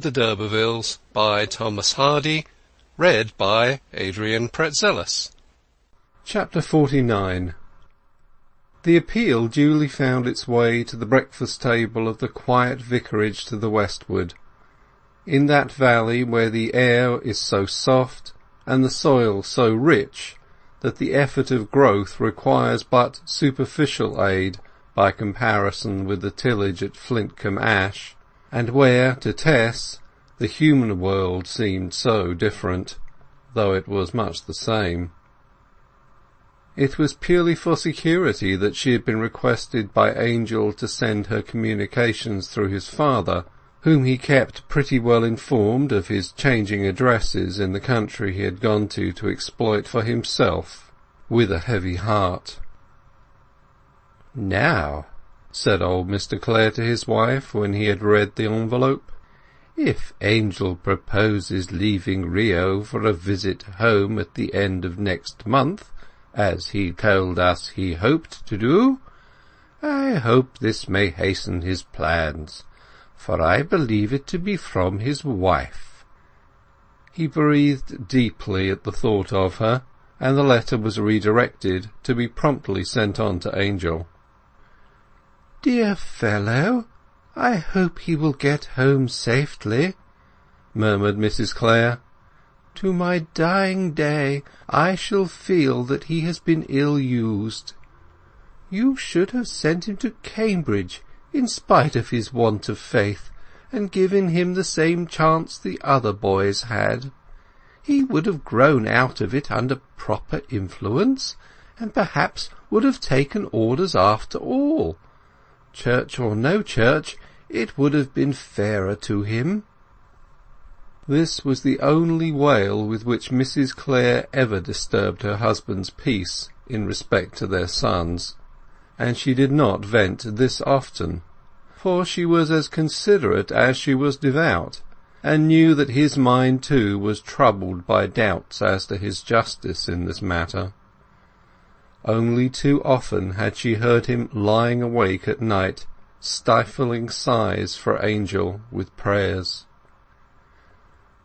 The Urbervilles by Thomas Hardy. Read by Adrian Pretzelis. Chapter 49. The appeal duly found its way to the breakfast table of the quiet vicarage to the westward, in that valley where the air is so soft and the soil so rich that the effort of growth requires but superficial aid by comparison with the tillage at Flintcombe Ash, and where, to Tess, the human world seemed so different, though it was much the same. It was purely for security that she had been requested by Angel to send her communications through his father, whom he kept pretty well informed of his changing addresses in the country he had gone to exploit for himself, with a heavy heart. "Now," said old Mr. Clare to his wife when he had read the envelope, "if Angel proposes leaving Rio for a visit home at the end of next month, as he told us he hoped to do, I hope this may hasten his plans, for I believe it to be from his wife." He breathed deeply at the thought of her, and the letter was redirected to be promptly sent on to Angel. "Dear fellow, I hope he will get home safely," murmured Mrs. Clare. "To my dying day I shall feel that he has been ill-used. You should have sent him to Cambridge, in spite of his want of faith, and given him the same chance the other boys had. He would have grown out of it under proper influence, and perhaps would have taken orders after all. Church or no church, it would have been fairer to him." This was the only wail with which Mrs. Clare ever disturbed her husband's peace in respect to their sons, and she did not vent this often, for she was as considerate as she was devout, and knew that his mind too was troubled by doubts as to his justice in this matter. Only too often had she heard him lying awake at night, stifling sighs for Angel with prayers.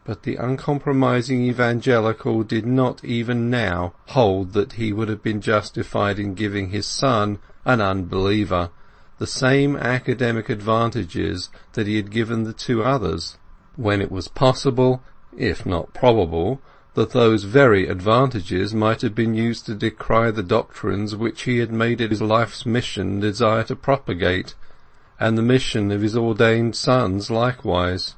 But the uncompromising evangelical did not even now hold that he would have been justified in giving his son, an unbeliever, the same academic advantages that he had given the two others, when it was possible, if not probable, that those very advantages might have been used to decry the doctrines which he had made it his life's mission desire to propagate, and the mission of his ordained sons likewise.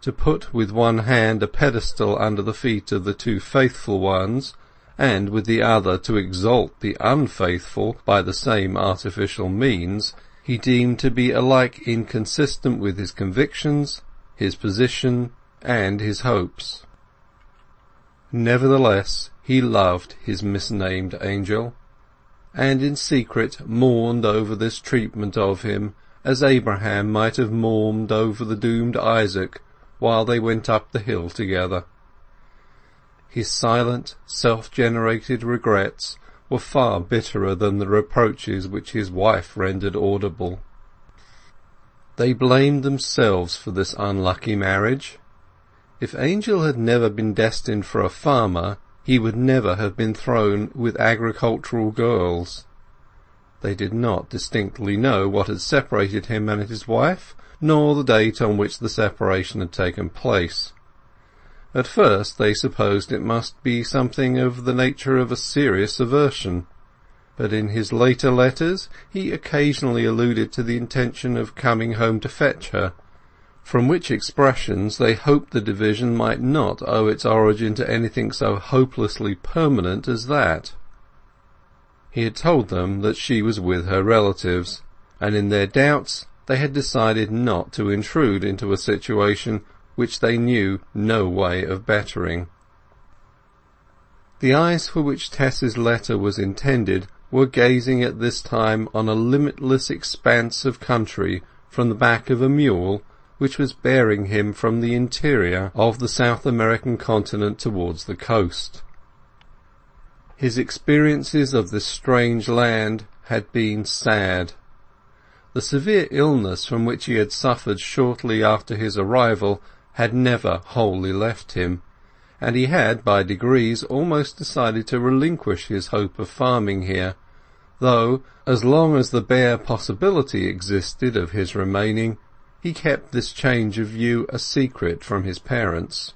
To put with one hand a pedestal under the feet of the two faithful ones, and with the other to exalt the unfaithful by the same artificial means, he deemed to be alike inconsistent with his convictions, his position, and his hopes. Nevertheless, he loved his misnamed Angel, and in secret mourned over this treatment of him, as Abraham might have mourned over the doomed Isaac while they went up the hill together. His silent, self-generated regrets were far bitterer than the reproaches which his wife rendered audible. They blamed themselves for this unlucky marriage. If Angel had never been destined for a farmer, he would never have been thrown with agricultural girls. They did not distinctly know what had separated him and his wife, nor the date on which the separation had taken place. At first they supposed it must be something of the nature of a serious aversion, but in his later letters he occasionally alluded to the intention of coming home to fetch her, from which expressions they hoped the division might not owe its origin to anything so hopelessly permanent as that. He had told them that she was with her relatives, and in their doubts they had decided not to intrude into a situation which they knew no way of bettering. The eyes for which Tess's letter was intended were gazing at this time on a limitless expanse of country from the back of a mule which was bearing him from the interior of the South American continent towards the coast. His experiences of this strange land had been sad. The severe illness from which he had suffered shortly after his arrival had never wholly left him, and he had by degrees almost decided to relinquish his hope of farming here, though, as long as the bare possibility existed of his remaining, he kept this change of view a secret from his parents.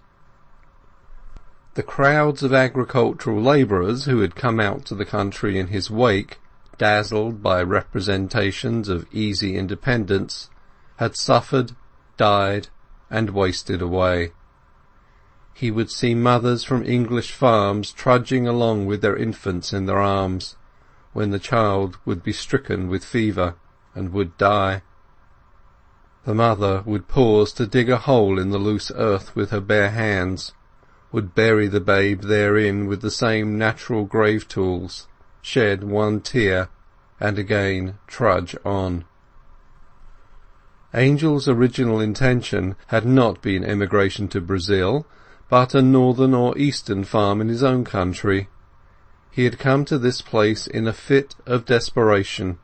The crowds of agricultural labourers who had come out to the country in his wake, dazzled by representations of easy independence, had suffered, died, and wasted away. He would see mothers from English farms trudging along with their infants in their arms, when the child would be stricken with fever and would die. The mother would pause to dig a hole in the loose earth with her bare hands, would bury the babe therein with the same natural grave tools, shed one tear, and again trudge on. Angel's original intention had not been emigration to Brazil, but a northern or eastern farm in his own country. He had come to this place in a fit of desperation,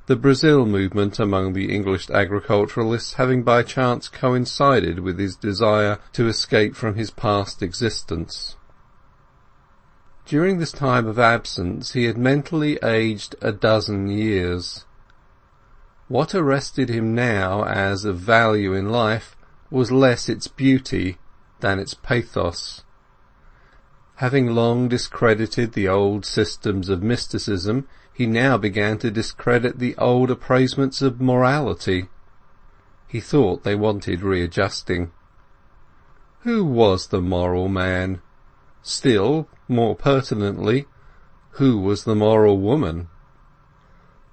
the Brazil movement among the English agriculturalists having by chance coincided with his desire to escape from his past existence. During this time of absence he had mentally aged a dozen years. What arrested him now as of value in life was less its beauty than its pathos. Having long discredited the old systems of mysticism, he now began to discredit the old appraisements of morality. He thought they wanted readjusting. Who was the moral man? Still, more pertinently, who was the moral woman?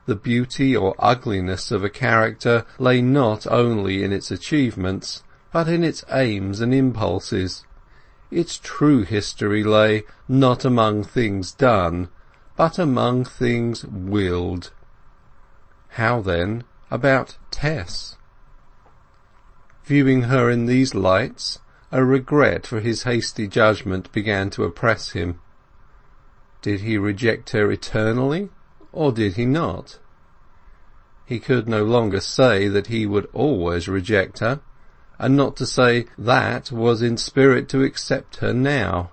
The beauty or ugliness of a character lay not only in its achievements, but in its aims and impulses. Its true history lay not among things done, but among things willed. How, then, about Tess? Viewing her in these lights, a regret for his hasty judgment began to oppress him. Did he reject her eternally, or did he not? He could no longer say that he would always reject her, and not to say that was in spirit to accept her now.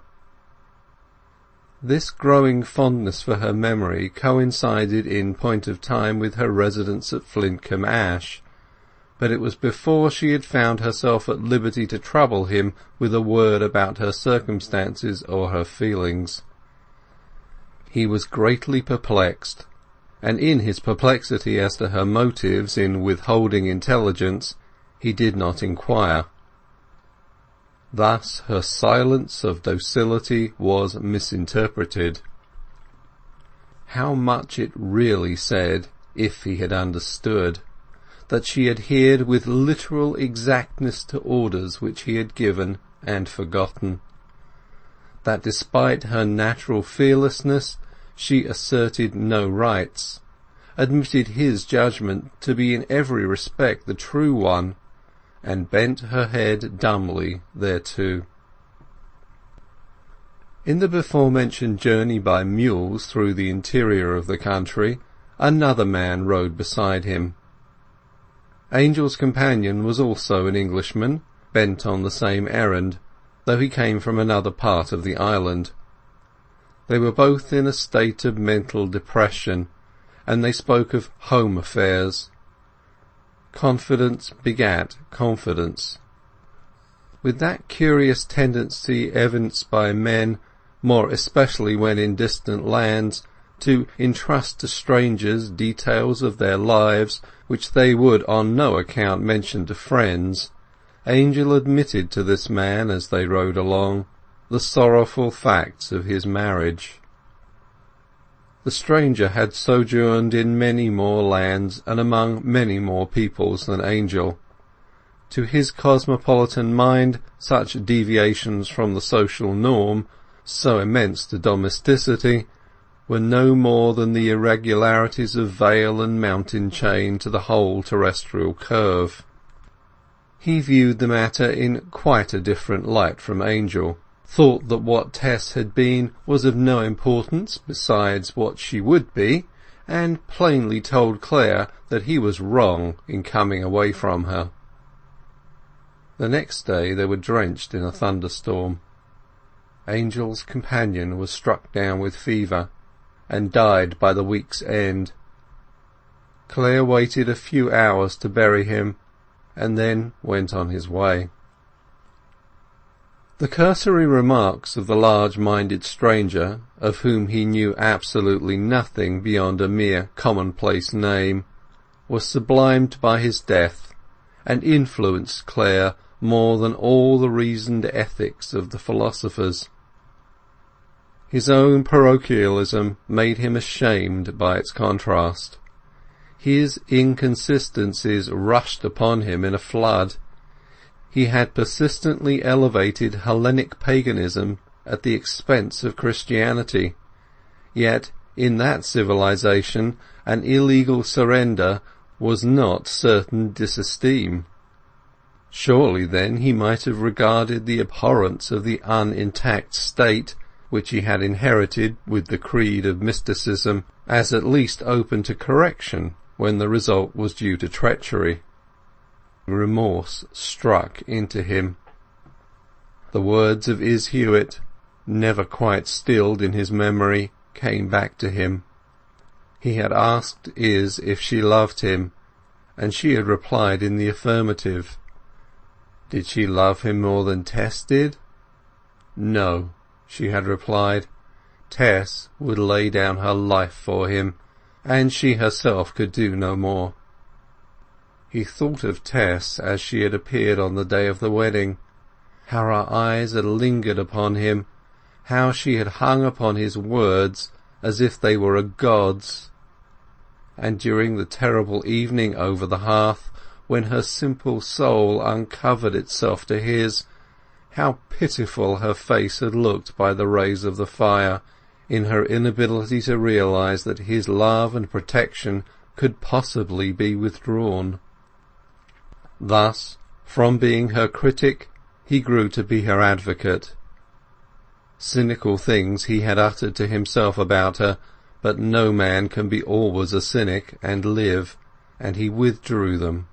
This growing fondness for her memory coincided in point of time with her residence at Flintcomb Ash, but it was before she had found herself at liberty to trouble him with a word about her circumstances or her feelings. He was greatly perplexed, and in his perplexity as to her motives in withholding intelligence, he did not inquire. Thus her silence of docility was misinterpreted. How much it really said, if he had understood, that she adhered with literal exactness to orders which he had given and forgotten, that despite her natural fearlessness she asserted no rights, admitted his judgment to be in every respect the true one, and bent her head dumbly thereto. In the before-mentioned journey by mules through the interior of the country, another man rode beside him. Angel's companion was also an Englishman, bent on the same errand, though he came from another part of the island. They were both in a state of mental depression, and they spoke of home affairs. Confidence begat confidence. With that curious tendency evinced by men, more especially when in distant lands, to entrust to strangers details of their lives which they would on no account mention to friends, Angel admitted to this man as they rode along the sorrowful facts of his marriage. The stranger had sojourned in many more lands and among many more peoples than Angel. To his cosmopolitan mind such deviations from the social norm, so immense to domesticity, were no more than the irregularities of vale and mountain chain to the whole terrestrial curve. He viewed the matter in quite a different light from Angel, thought that what Tess had been was of no importance besides what she would be, and plainly told Clare that he was wrong in coming away from her. The next day they were drenched in a thunderstorm. Angel's companion was struck down with fever, and died by the week's end. Clare waited a few hours to bury him, and then went on his way. The cursory remarks of the large-minded stranger, of whom he knew absolutely nothing beyond a mere commonplace name, were sublimed by his death, and influenced Clare more than all the reasoned ethics of the philosophers. His own parochialism made him ashamed by its contrast. His inconsistencies rushed upon him in a flood. He had persistently elevated Hellenic paganism at the expense of Christianity, yet in that civilization an illegal surrender was not certain disesteem. Surely then he might have regarded the abhorrence of the unintact state, which he had inherited with the creed of mysticism, as at least open to correction when the result was due to treachery. Remorse struck into him. The words of Izz Hewitt, never quite stilled in his memory, came back to him. He had asked Izz if she loved him, and she had replied in the affirmative. Did she love him more than Tess did? No, she had replied. Tess would lay down her life for him, and she herself could do no more. He thought of Tess as she had appeared on the day of the wedding, how her eyes had lingered upon him, how she had hung upon his words as if they were a god's. And during the terrible evening over the hearth, when her simple soul uncovered itself to his, how pitiful her face had looked by the rays of the fire, in her inability to realize that his love and protection could possibly be withdrawn. Thus, from being her critic, he grew to be her advocate. Cynical things he had uttered to himself about her, but no man can be always a cynic and live, and he withdrew them.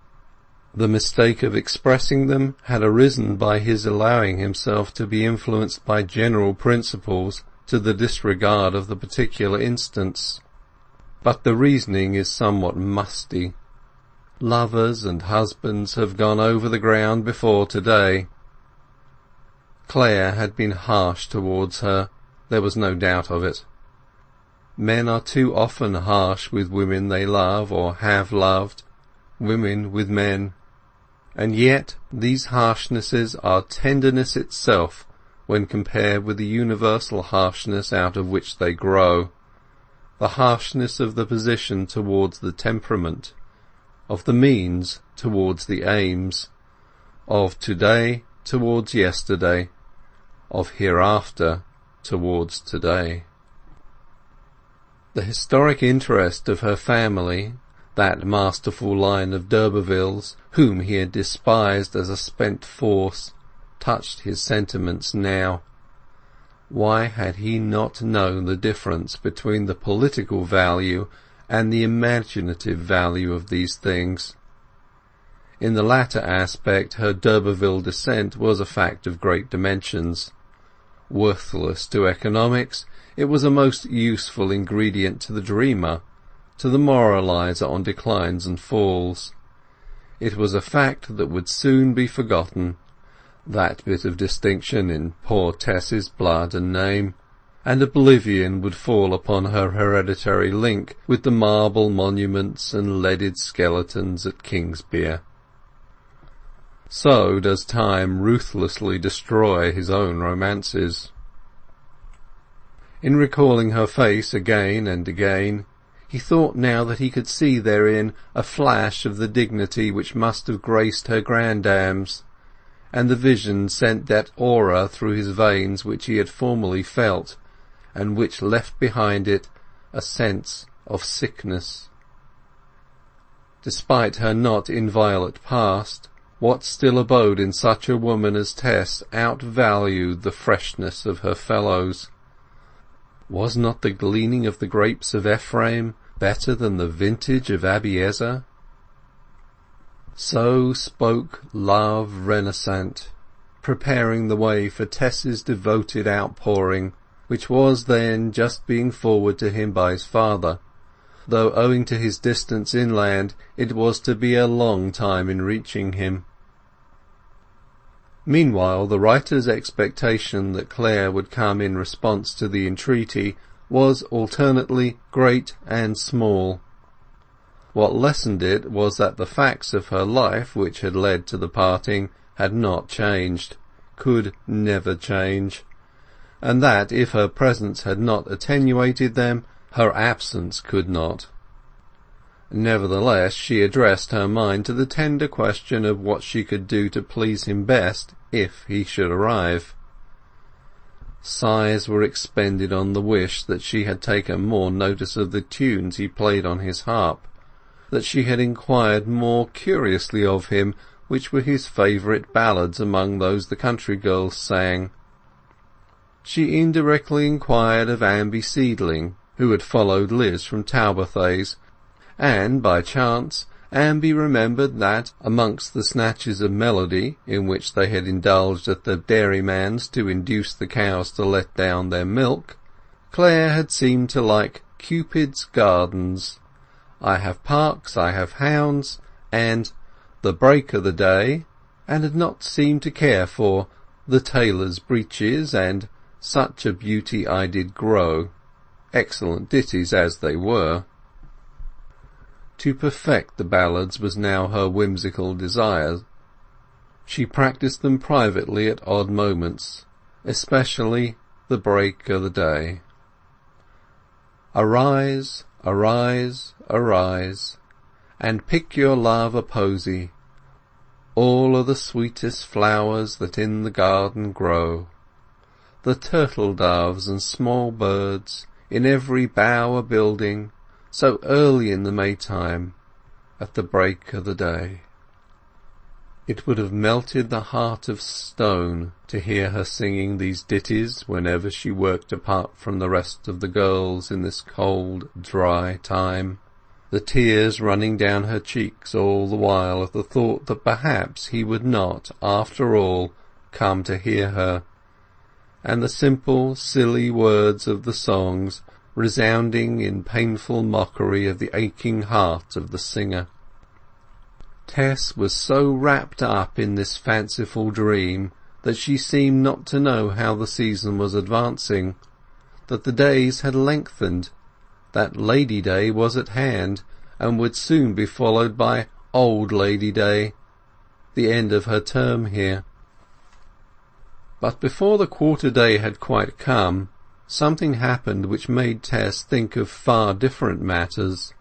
The mistake of expressing them had arisen by his allowing himself to be influenced by general principles to the disregard of the particular instance. But the reasoning is somewhat musty. Lovers and husbands have gone over the ground before today. Clare had been harsh towards her, there was no doubt of it. Men are too often harsh with women they love or have loved, women with men. And yet these harshnesses are tenderness itself when compared with the universal harshness out of which they grow, the harshness of the position towards the temperament, of the means towards the aims, of today towards yesterday, of hereafter towards today. The historic interest of her family, that masterful line of d'Urbervilles, whom he had despised as a spent force, touched his sentiments now. Why had he not known the difference between the political value and the imaginative value of these things? In the latter aspect her d'Urberville descent was a fact of great dimensions. Worthless to economics, it was a most useful ingredient to the dreamer, to the moralizer on declines and falls. It was a fact that would soon be forgotten, that bit of distinction in poor Tess's blood and name, and oblivion would fall upon her hereditary link with the marble monuments and leaded skeletons at Kingsbere. So does time ruthlessly destroy his own romances. In recalling her face again and again, he thought now that he could see therein a flash of the dignity which must have graced her grandams, and the vision sent that aura through his veins which he had formerly felt, and which left behind it a sense of sickness. Despite her not inviolate past, what still abode in such a woman as Tess outvalued the freshness of her fellows. Was not the gleaning of the grapes of Ephraim, better than the vintage of Abiezer? So spoke love renascent, preparing the way for Tess's devoted outpouring, which was then just being forwarded to him by his father, though owing to his distance inland it was to be a long time in reaching him. Meanwhile the writer's expectation that Clare would come in response to the entreaty was alternately great and small. What lessened it was that the facts of her life which had led to the parting had not changed, could never change, and that if her presence had not attenuated them, her absence could not. Nevertheless she addressed her mind to the tender question of what she could do to please him best if he should arrive. Sighs were expended on the wish that she had taken more notice of the tunes he played on his harp, that she had inquired more curiously of him which were his favourite ballads among those the country girls sang. She indirectly inquired of Amby Seedling, who had followed Liz from Talbothays, and by chance Amby remembered that amongst the snatches of melody in which they had indulged at the dairyman's to induce the cows to let down their milk, Clare had seemed to like Cupid's Gardens, I Have Parks, I Have Hounds, and The Break o' the Day, and had not seemed to care for The Tailor's Breeches and Such a Beauty I Did Grow, excellent ditties as they were. To perfect the ballads was now her whimsical desire. She practised them privately at odd moments, especially The Break o' the Day. Arise, arise, arise, and pick your love a posy, all o' the sweetest flowers that in the garden grow, the turtle doves and small birds in every bough a building, so early in the Maytime, at the break o' the day. It would have melted the heart of stone to hear her singing these ditties whenever she worked apart from the rest of the girls in this cold, dry time, the tears running down her cheeks all the while at the thought that perhaps he would not, after all, come to hear her, and the simple, silly words of the songs resounding in painful mockery of the aching heart of the singer. Tess was so wrapped up in this fanciful dream that she seemed not to know how the season was advancing, that the days had lengthened, that Lady Day was at hand, and would soon be followed by Old Lady Day, the end of her term here. But before the quarter day had quite come, something happened which made Tess think of far different matters.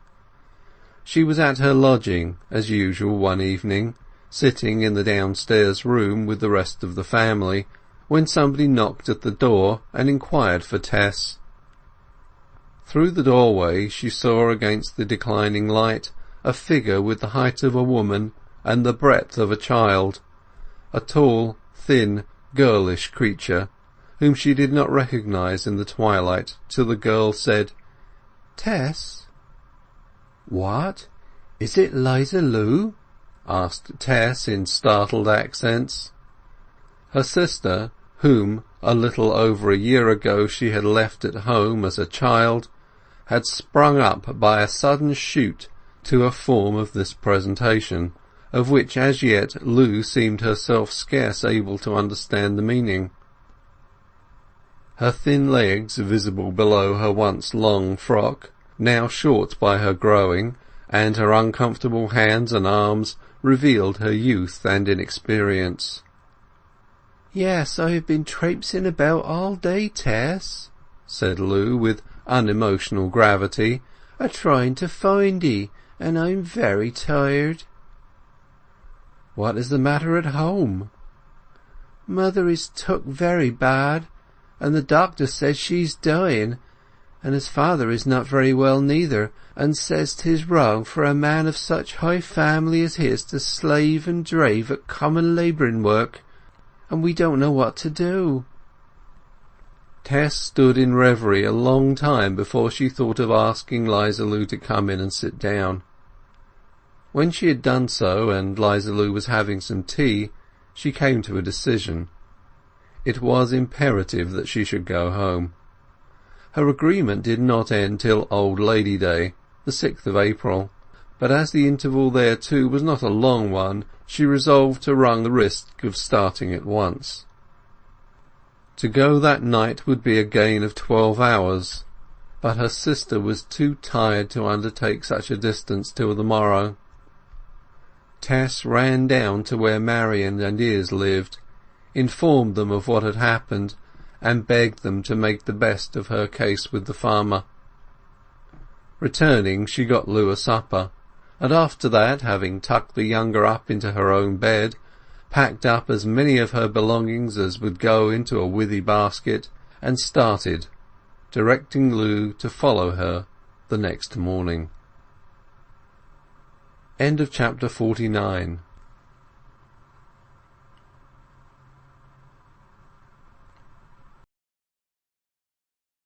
She was at her lodging, as usual, one evening, sitting in the downstairs room with the rest of the family, when somebody knocked at the door and inquired for Tess. Through the doorway she saw against the declining light a figure with the height of a woman and the breadth of a child, a tall, thin, girlish creature, whom she did not recognize in the twilight till the girl said, "Tess." "What? Is it 'Liza Lu?" asked Tess in startled accents. Her sister, whom a little over a year ago she had left at home as a child, had sprung up by a sudden shoot to a form of this presentation, of which as yet Lu seemed herself scarce able to understand the meaning. Her thin legs, visible below her once long frock, now short by her growing, and her uncomfortable hands and arms revealed her youth and inexperience. "Yes, I have been traipsing about all day, Tess," said Lu with unemotional gravity, "a-trying to find 'ee, and I'm very tired." "What is the matter at home?" "Mother is took very bad, and the doctor says she's dying, and his father is not very well neither, and says 'tis wrong for a man of such high family as his to slave and drave at common labouring work, and we don't know what to do." Tess stood in reverie a long time before she thought of asking 'Liza Lu to come in and sit down. When she had done so, and 'Liza Lu was having some tea, she came to a decision. It was imperative that she should go home. Her agreement did not end till Old Lady Day, the 6th of April, but as the interval there too was not a long one, she resolved to run the risk of starting at once. To go that night would be a gain of 12 hours, but her sister was too tired to undertake such a distance till the morrow. Tess ran down to where Marian and Izz lived, informed them of what had happened, and begged them to make the best of her case with the farmer. Returning, she got Lu a supper, and after that, having tucked the younger up into her own bed, packed up as many of her belongings as would go into a withy basket, and started, directing Lu to follow her the next morning. End of chapter 49.